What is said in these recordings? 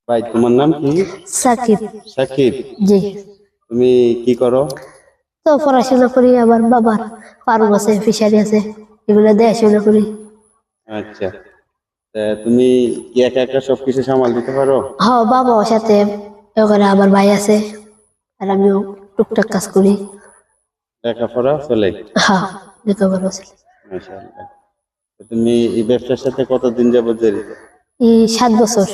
ভাই তোমার নাম কি? সাকিব। সাকিব। জি। তুমি কি করো? তো পড়াশোনা করি, আবার বাবার ফার্ম আছে, ফিশারি আছে, এগুলো দেখাশোনা করি। আচ্ছা, তা তুমি কি একা একা সবকিছু সামাল দিতে পারো? হ্যাঁ, বাবার সাথে ওখানে আমার ভাই আছে, আর আমিও টুকটাক কাজ করি। লেখাপড়া চলে? হ্যাঁ, লেখাপড়া আছে। মাশাআল্লাহ। তো তুমি এই ব্যবসার সাথে কতদিন যাবত জড়িত? এই 7 বছর।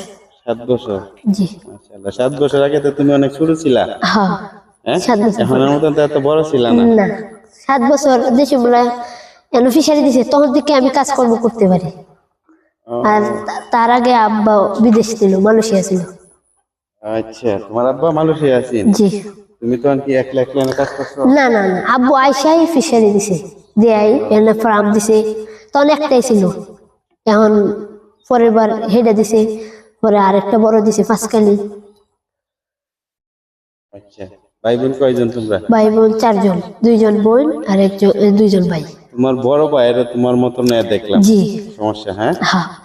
7 বছর। জি। মাশাআল্লাহ, 7 বছর আগে তো তুমি অনেক ছোট ছিলা। হ্যাঁ, হ্যাঁ, 7 বছর। এখনের মতন তো এত বড় ছিল না। না, 7 বছর দেশে বলে ফিশারি দিছে, তখন থেকে আমি কাজকর্ম করতে পারি। আর তার আগে আব্বা বিদেশ ছিল, মালয়েশিয়া ছিল। আচ্ছা, তোমার আব্বা মালয়েশিয়া আছেন? জি। তুমি তো কি একলা একলা কাজ করছো? না না না, আব্বু আইসাই ফিশারি দিছে, দেয়াই এনে ফার্ম দিছে, তখন একটাই ছিল। এখন পরের বার হেডে দিছে, পরে আরেকটা বড় দিছে, পাঁচকালি। আচ্ছা, ভাই বোন কয়জন তোমরা? ভাই বোন 4 জন, 2 জন বোন আর 2 জন ভাই। তোমার বড় ভাইয়েরা তোমার মতো না দেখলাম। জি। সমস্যা? হ্যাঁ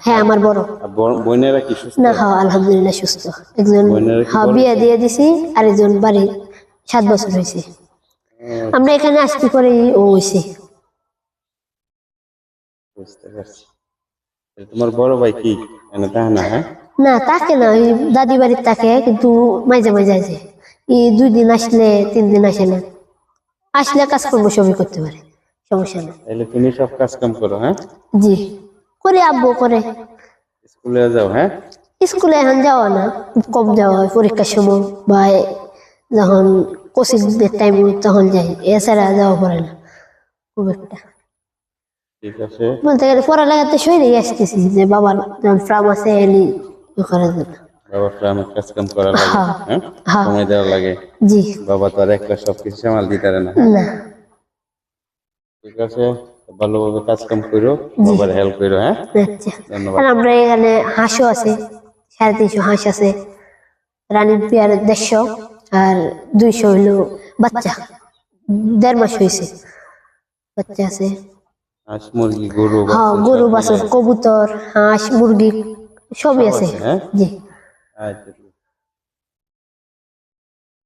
হ্যাঁ, আমার বড়। আর বোনেরা কি সুস্থ? না, হ্যাঁ, আলহামদুলিল্লাহ সুস্থ। একজন বোনেরা কি হ্যাঁ বড়? বিয়ে দিয়ে দিছি, আরেকজন বাড়ি 7 বছর হয়েছে। আমরা এখানে আসতে পরেই ও হয়েছে। বুঝতে পারছি। তোমার বড় ভাই কি এনে তা না? হ্যাঁ, না, তাকে না, ওই দাদি বাড়ির তাকে, কিন্তু মাঝে মাঝে আসে। এই 2 দিন আসলে 3 দিন আসে না, আসলে কাজ করবো সবই করতে পারে, সমস্যা না। তাহলে তুমি সব কাজ কাম করো? হ্যাঁ, জি, করে, আব্বু করে। স্কুলে যাও? হ্যাঁ, স্কুলে এখন যাওয়া না, খুব কম যাওয়া হয় পরীক্ষার সময়, বা যখন কোচিং টাইম তখন যাই, এছাড়া যাওয়া পড়ে না খুব একটা। ঠিক আছে। বলতে গেলে পড়ালেখাতে সইরেই আসতেছি, যে বাবার যখন ফার্ম আছে এলি করার জন্য। বাবার ফার্মে কাজ কাম করা লাগে? হ্যাঁ, হ্যাঁ, হ্যাঁ। সময় দেওয়া লাগে? জি। বাবা তো আর একলা সবকিছু সামাল দিতে পারে না। না। ঠিক আছে, ভালোভাবে কাজ কাম করো, বাবার হেল্প করো। হ্যাঁ, আচ্ছা। ধন্যবাদ। আর আমরা এখানে হাঁসও আছে, 350 হাঁস আছে, রানিং পেয়ার 150, আর 200 হইলো বাচ্চা, 1.5 মাস হয়েছে, বাচ্চা আছে। হাঁস, মুরগি, গরু, হ্যাঁ, বাছুর গরু, সব বাছুর, মিলায়? কবুতর, হাঁস, মুরগি সবই সব আছে। আছে? হ্যাঁ, জি। আচ্ছা।